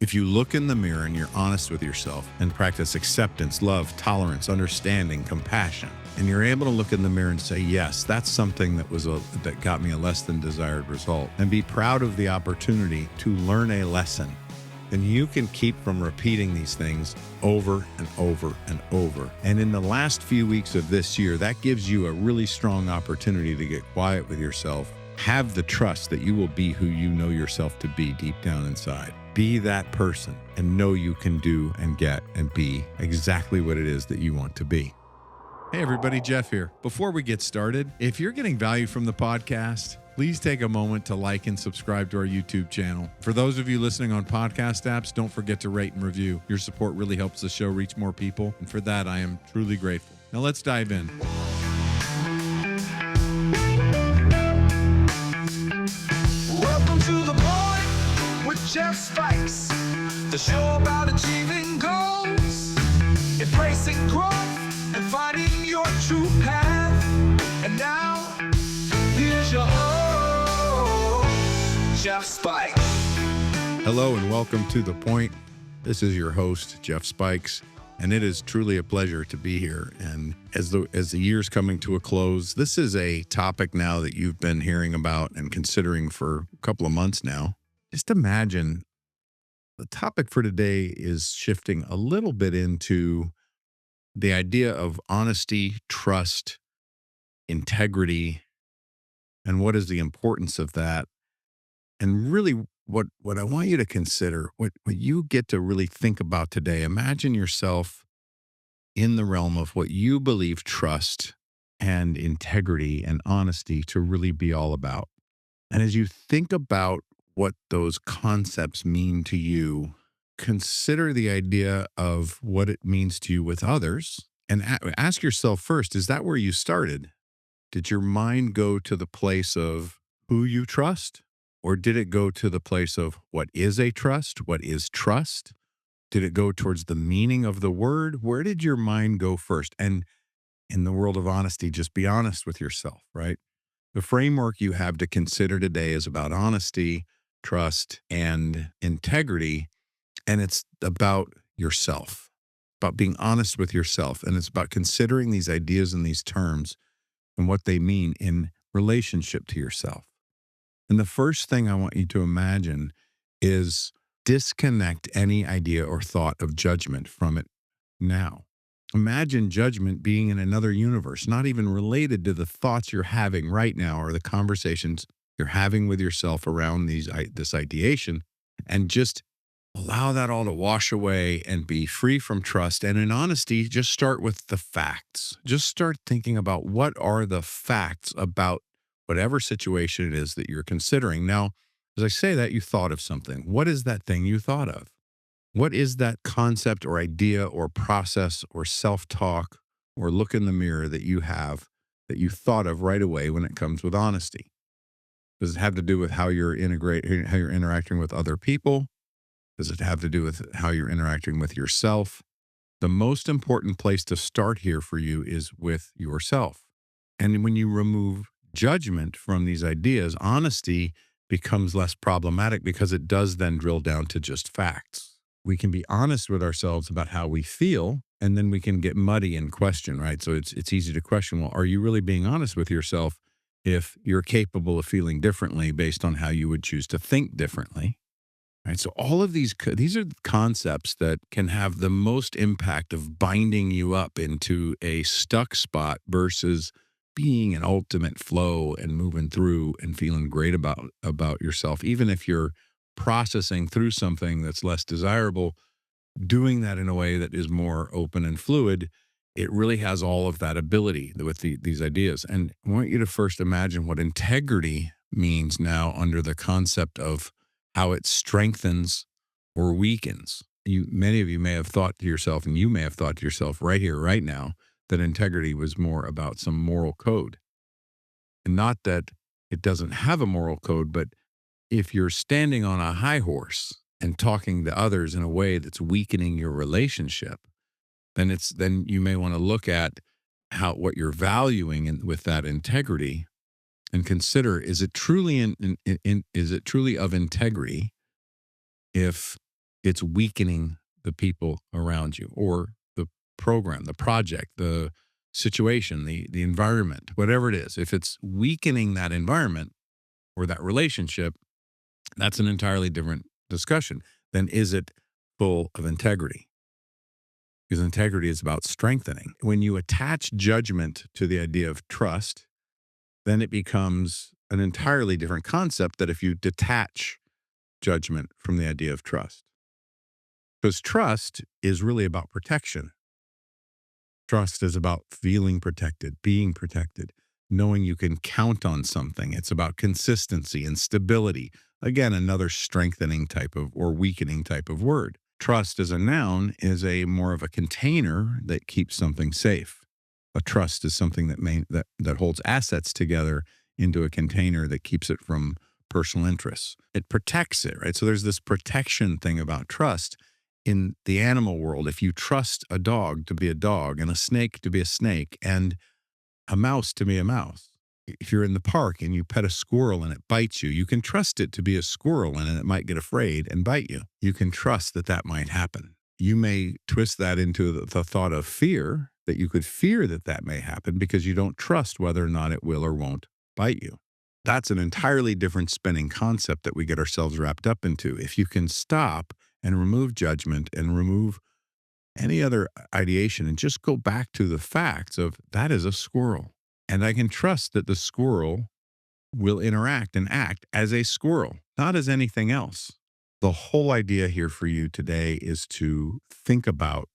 If you look in the mirror and you're honest with yourself and practice acceptance, love, tolerance, understanding, compassion, and you're able to look in the mirror and say, yes, that's something that got me a less than desired result, and be proud of the opportunity to learn a lesson, then you can keep from repeating these things over and over and over. And in the last few weeks of this year, that gives you a really strong opportunity to get quiet with yourself. Have the trust that you will be who you know yourself to be deep down inside. Be that person and know you can do and get and be exactly what it is that you want to be. Hey everybody, Jeff here. Before we get started, if you're getting value from the podcast, please take a moment to like and subscribe to our YouTube channel. For those of you listening on podcast apps, don't forget to rate and review. Your support really helps the show reach more people, and for that, I am truly grateful. Now let's dive in. Welcome to The Point with Jeff Spikes, the show about achieving goals, embracing growth, and finding your true path. And now, here's your host, Jeff Spikes. Hello and welcome to The Point. This is your host, Jeff Spikes, and it is truly a pleasure to be here. And as the year's coming to a close, this is a topic now that you've been hearing about and considering for a couple of months now. Just imagine the topic for today is shifting a little bit into the idea of honesty, trust, integrity, and what is the importance of that. And really what I want you to consider, what you get to really think about today, imagine yourself in the realm of what you believe trust and integrity and honesty to really be all about. And as you think about what those concepts mean to you, consider the idea of what it means to you with others and ask yourself first, is that where you started? Did your mind go to the place of who you trust? Or did it go to the place of what is a trust? What is trust? Did it go towards the meaning of the word? Where did your mind go first? And in the world of honesty, just be honest with yourself, right? The framework you have to consider today is about honesty, trust, and integrity. And it's about yourself, about being honest with yourself. And it's about considering these ideas and these terms and what they mean in relationship to yourself. And the first thing I want you to imagine is disconnect any idea or thought of judgment from it now. Imagine judgment being in another universe, not even related to the thoughts you're having right now or the conversations you're having with yourself around this ideation, and just allow that all to wash away and be free from trust. And in honesty, just start with the facts. Just start thinking about what are the facts about whatever situation it is that you're considering. Now, as I say that, you thought of something. What is that thing you thought of? What is that concept or idea or process or self-talk or look in the mirror that you have that you thought of right away when it comes with honesty? Does it have to do with how you're interacting with other people? Does it have to do with how you're interacting with yourself? The most important place to start here for you is with yourself. And when you remove judgment from these ideas, honesty becomes less problematic because it does then drill down to just facts. We can be honest with ourselves about how we feel, and then we can get muddy and question, right? So it's easy to question, well, are you really being honest with yourself if you're capable of feeling differently based on how you would choose to think differently? Right? So all of these are concepts that can have the most impact of binding you up into a stuck spot versus being an ultimate flow and moving through and feeling great about yourself. Even if you're processing through something that's less desirable, doing that in a way that is more open and fluid, it really has all of that ability with these ideas. And I want you to first imagine what integrity means now under the concept of how it strengthens or weakens. Many of you may have thought to yourself, and you may have thought to yourself right here, right now, that integrity was more about some moral code. And not that it doesn't have a moral code, but if you're standing on a high horse and talking to others in a way that's weakening your relationship, then you may want to look at what you're valuing with that integrity and consider, is it truly is it truly of integrity if It's weakening the people around you or the program, the project, the situation, the environment, whatever it is. If it's weakening that environment or that relationship, that's an entirely different discussion than is it full of integrity? Because integrity is about strengthening. When you attach judgment to the idea of trust, then it becomes an entirely different concept that if you detach judgment from the idea of trust. Because trust is really about protection. Trust is about feeling protected, being protected, knowing you can count on something. It's about consistency and stability. Again, another strengthening type of or weakening type of word. Trust as a noun is a more of a container that keeps something safe. A trust is something that holds assets together into a container that keeps it from personal interests. It protects it, right? So there's this protection thing about trust in the animal world. If you trust a dog to be a dog and a snake to be a snake and a mouse to be a mouse, if you're in the park and you pet a squirrel and it bites you, you can trust it to be a squirrel and it might get afraid and bite you. You can trust that that might happen. You may twist that into the thought of fear, that you could fear that that may happen because you don't trust whether or not it will or won't bite you. That's an entirely different spinning concept that we get ourselves wrapped up into. If you can stop and remove judgment and remove any other ideation and just go back to the facts of that is a squirrel. And I can trust that the squirrel will interact and act as a squirrel, not as anything else. The whole idea here for you today is to think about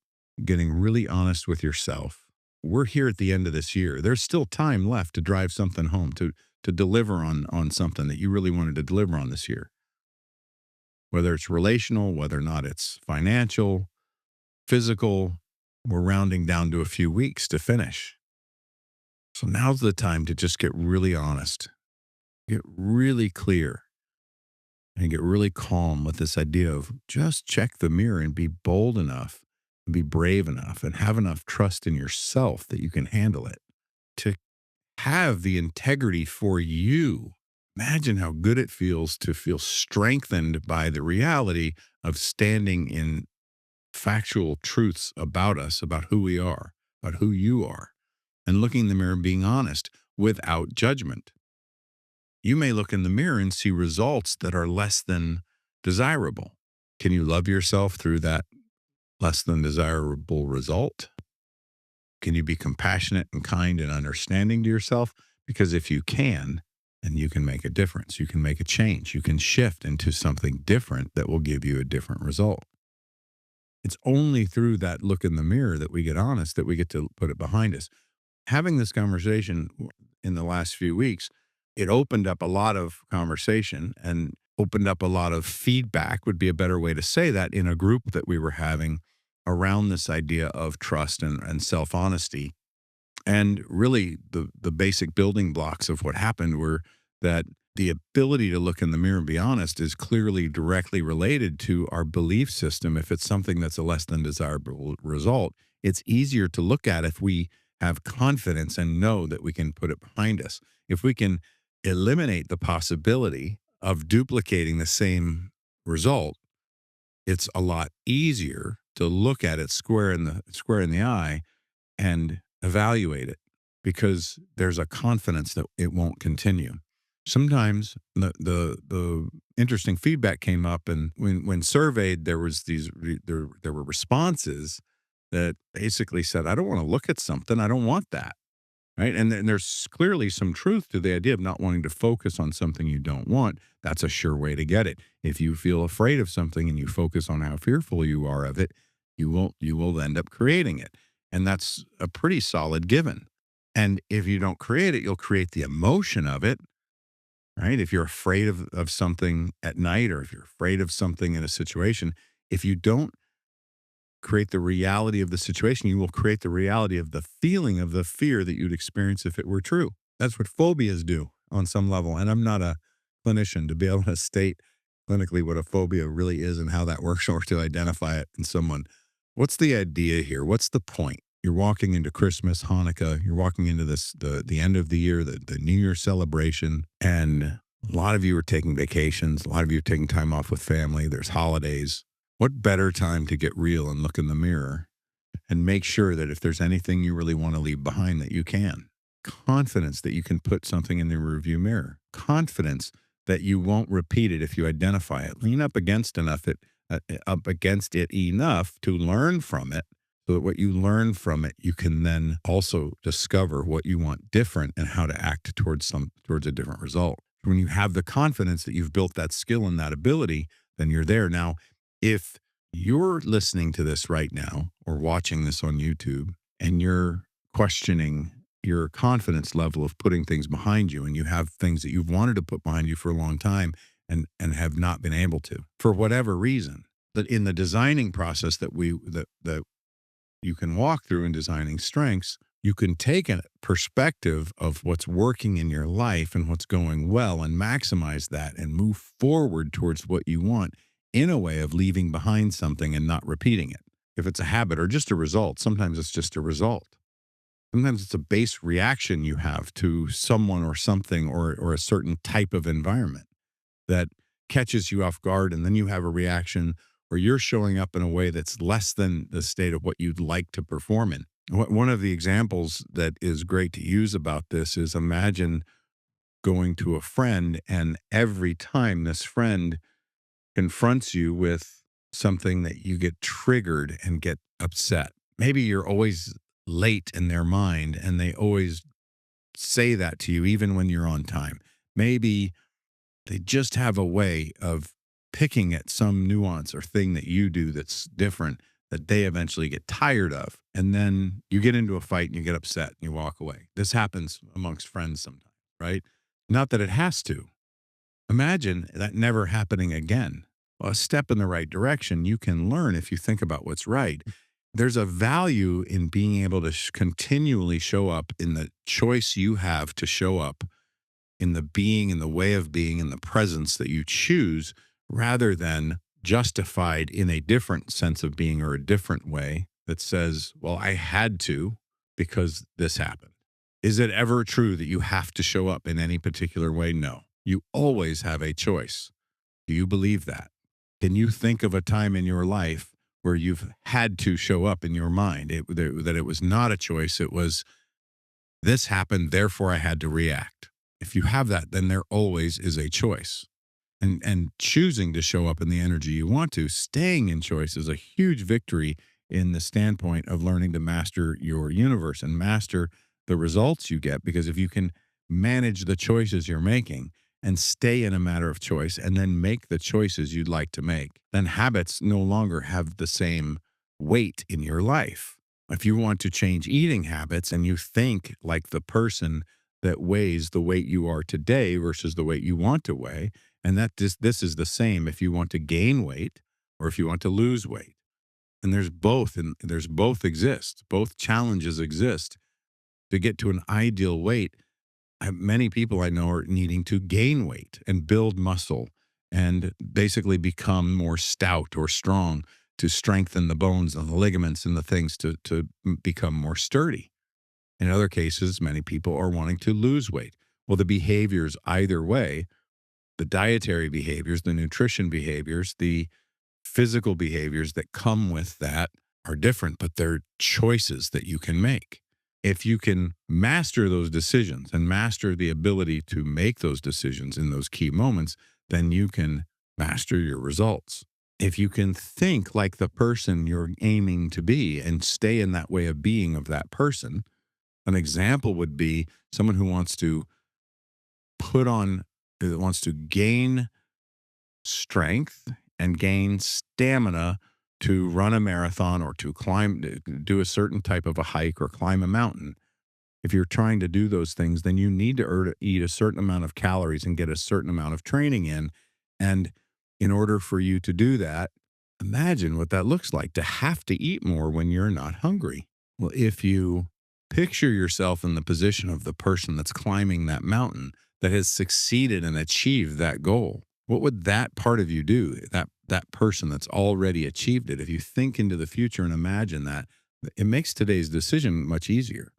getting really honest with yourself. We're here at the end of this year. There's still time left to drive something home, to deliver on something that you really wanted to deliver on this year. Whether it's relational, whether or not it's financial, physical, we're rounding down to a few weeks to finish. So now's the time to just get really honest, get really clear, and get really calm with this idea of just check the mirror and be bold enough and be brave enough and have enough trust in yourself that you can handle it, to have the integrity for you. Imagine how good it feels to feel strengthened by the reality of standing in factual truths about us, about who we are, about who you are, and looking in the mirror and being honest without judgment. You may look in the mirror and see results that are less than desirable. Can you love yourself through that less than desirable result? Can you be compassionate and kind and understanding to yourself? Because if you can, then you can make a difference. You can make a change. You can shift into something different that will give you a different result. It's only through that look in the mirror that we get honest, that we get to put it behind us. Having this conversation in the last few weeks, it opened up a lot of conversation and opened up a lot of feedback, would be a better way to say that, in a group that we were having around this idea of trust and self-honesty. And really, the basic building blocks of what happened were that the ability to look in the mirror and be honest is clearly directly related to our belief system. If it's something that's a less than desirable result, it's easier to look at if we have confidence and know that we can put it behind us. If we can eliminate the possibility of duplicating the same result, it's a lot easier to look at it square in the eye and evaluate it, because there's a confidence that it won't continue. Sometimes the interesting feedback came up, and when surveyed, there was there were responses that basically said, I don't want to look at something, I don't want that. Right. And then there's clearly some truth to the idea of not wanting to focus on something you don't want. That's a sure way to get it. If you feel afraid of something and you focus on how fearful you are of it, you will end up creating it. And that's a pretty solid given. And if you don't create it, you'll create the emotion of it. Right. If you're afraid of something at night, or if you're afraid of something in a situation, if you don't create the reality of the situation, you will create the reality of the feeling of the fear that you'd experience if it were true. That's what phobias do on some level. And I'm not a clinician to be able to state clinically what a phobia really is and how that works, or to identify it in someone. What's the idea here? What's the point? You're walking into Christmas, Hanukkah, you're walking into the end of the year, the New Year celebration, and a lot of you are taking vacations. A lot of you are taking time off with family. There's holidays. What better time to get real and look in the mirror and make sure that if there's anything you really want to leave behind, that you can. Confidence that you can put something in the rearview mirror. Confidence that you won't repeat it if you identify it. Lean up against it enough to learn from it, so that what you learn from it, you can then also discover what you want different and how to act towards a different result. When you have the confidence that you've built that skill and that ability, then you're there. Now, if you're listening to this right now or watching this on YouTube and you're questioning your confidence level of putting things behind you, and you have things that you've wanted to put behind you for a long time and have not been able to for whatever reason, that in the designing process that you can walk through in designing strengths, you can take a perspective of what's working in your life and what's going well and maximize that and move forward towards what you want in a way of leaving behind something and not repeating it. If it's a habit or just a result, sometimes it's just a result. Sometimes it's a base reaction you have to someone or something or a certain type of environment that catches you off guard, and then you have a reaction or you're showing up in a way that's less than the state of what you'd like to perform in. One of the examples that is great to use about this is, imagine going to a friend, and every time this friend confronts you with something that you get triggered and get upset. Maybe you're always late in their mind and they always say that to you even when you're on time. Maybe they just have a way of picking at some nuance or thing that you do that's different, that they eventually get tired of. And then you get into a fight and you get upset and you walk away. This happens amongst friends sometimes, right? Not that it has to. Imagine that never happening again. Well, a step in the right direction, you can learn if you think about what's right. There's a value in being able to continually show up in the choice you have to show up in the being, in the way of being, in the presence that you choose, rather than justified in a different sense of being or a different way that says, well, I had to because this happened. Is it ever true that you have to show up in any particular way? No. You always have a choice. Do you believe that? Can you think of a time in your life where you've had to show up in your mind, that it was not a choice, it was, this happened, therefore I had to react? If you have that, then there always is a choice. And choosing to show up in the energy you want to, staying in choice, is a huge victory in the standpoint of learning to master your universe and master the results you get. Because if you can manage the choices you're making and stay in a matter of choice and then make the choices you'd like to make, then habits no longer have the same weight in your life. If you want to change eating habits and you think like the person that weighs the weight you are today versus the weight you want to weigh, and that this is the same if you want to gain weight or if you want to lose weight. And there's both, and there's both exist. Both challenges exist. To get to an ideal weight, many people I know are needing to gain weight and build muscle and basically become more stout or strong, to strengthen the bones and the ligaments and the things to become more sturdy. In other cases, many people are wanting to lose weight. Well, the behaviors either way, the dietary behaviors, the nutrition behaviors, the physical behaviors that come with that are different, but they're choices that you can make. If you can master those decisions and master the ability to make those decisions in those key moments, then you can master your results. If you can think like the person you're aiming to be and stay in that way of being of that person, an example would be someone who wants to gain strength and gain stamina to run a marathon or to do a certain type of a hike or climb a mountain. If you're trying to do those things, then you need to eat a certain amount of calories and get a certain amount of training in. And in order for you to do that, imagine what that looks like to have to eat more when you're not hungry. Well, if you picture yourself in the position of the person that's climbing that mountain, that has succeeded and achieved that goal, what would that part of you do? That person that's already achieved it. If you think into the future and imagine that, it makes today's decision much easier.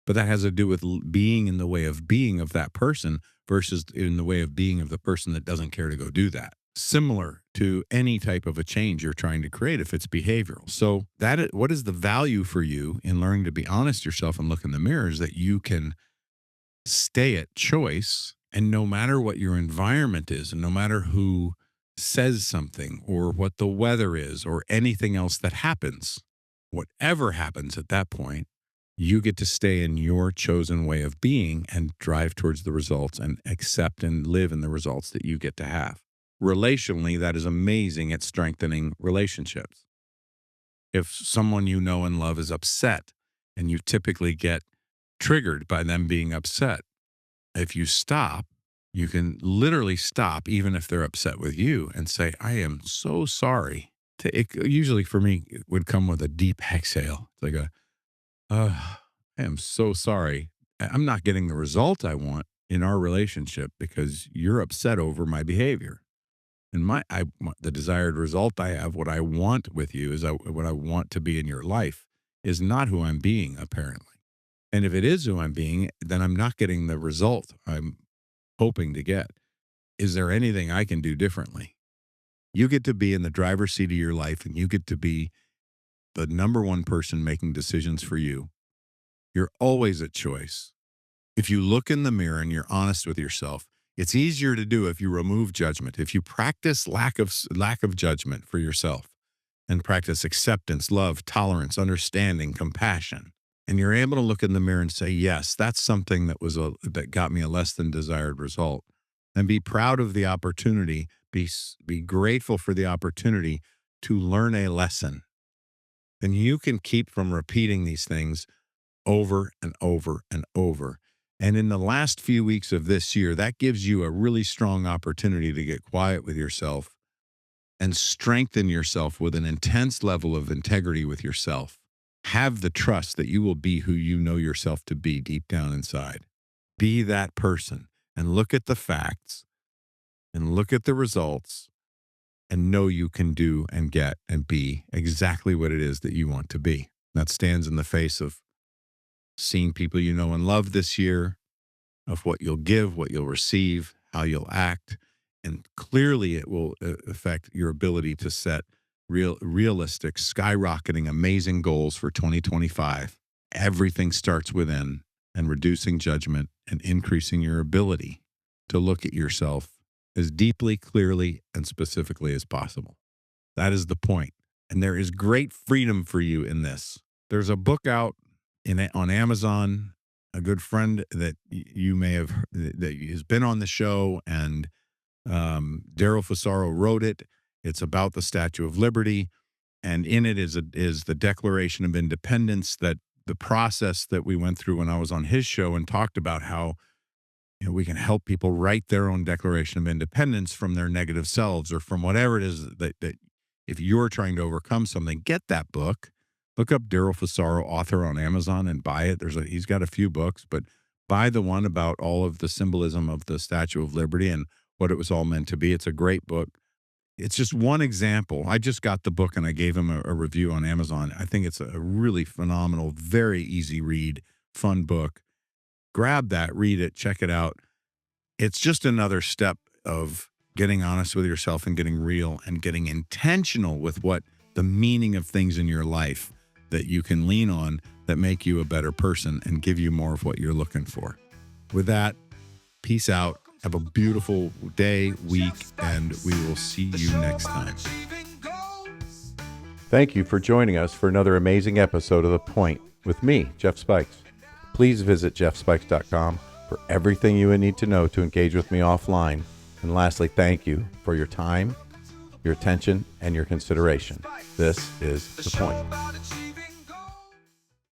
But that has to do with being in the way of being of that person versus in the way of being of the person that doesn't care to go do that. similar to any type of a change you're trying to create if it's behavioral. So what is the value for you in learning to be honest yourself and look in the mirror is that you can stay at choice, and no matter what your environment is and no matter who says something or what the weather is or anything else that happens, whatever happens at that point, you get to stay in your chosen way of being and drive towards the results and accept and live in the results that you get to have. Relationally, that is amazing at strengthening relationships. If someone you know and love is upset and you typically get triggered by them being upset, if you stop, you can literally stop even if they're upset with you and say, I am so sorry. Usually for me, it would come with a deep exhale. It's like I am so sorry. I'm not getting the result I want in our relationship because you're upset over my behavior. And the desired result I have, what I want with you is what I want to be in your life is not who I'm being, apparently. And if it is who I'm being, then I'm not getting the result I'm hoping to get. Is there anything I can do differently? You get to be in the driver's seat of your life and you get to be the number one person making decisions for you. You're always at choice. If you look in the mirror and you're honest with yourself, it's easier to do if you remove judgment. If you practice lack of judgment for yourself and practice acceptance, love, tolerance, understanding, compassion, and you're able to look in the mirror and say, yes, that's something that got me a less than desired result, and be proud of the opportunity, be grateful for the opportunity to learn a lesson, then you can keep from repeating these things over and over and over. And in the last few weeks of this year, that gives you a really strong opportunity to get quiet with yourself and strengthen yourself with an intense level of integrity with yourself. Have the trust that you will be who you know yourself to be deep down inside. Be that person and look at the facts and look at the results and know you can do and get and be exactly what it is that you want to be. That stands in the face of seeing people you know and love this year, of what you'll give, what you'll receive, how you'll act. And clearly it will affect your ability to set realistic, skyrocketing, amazing goals for 2025. Everything starts within, and reducing judgment and increasing your ability to look at yourself as deeply, clearly, and specifically as possible. That is the point. And there is great freedom for you in this. There's a book out on Amazon, a good friend that you may have, that has been on the show, and Daryl Fusaro wrote it. It's about the Statue of Liberty, and in it is the Declaration of Independence, that the process that we went through when I was on his show and talked about how we can help people write their own Declaration of Independence from their negative selves or from whatever it is that if you're trying to overcome something, get that book. Look up Daryl Fusaro, author, on Amazon and buy it. He's got a few books, but buy the one about all of the symbolism of the Statue of Liberty and what it was all meant to be. It's a great book. It's just one example. I just got the book and I gave him a review on Amazon. I think it's a really phenomenal, very easy read, fun book. Grab that, read it, check it out. It's just another step of getting honest with yourself and getting real and getting intentional with what the meaning of things in your life that you can lean on that make you a better person and give you more of what you're looking for. With that, peace out. Have a beautiful day, week, and we will see you next time. Thank you for joining us for another amazing episode of The Point with me, Jeff Spikes. Please visit jeffspikes.com for everything you would need to know to engage with me offline. And lastly, thank you for your time, your attention, and your consideration. This is The Point.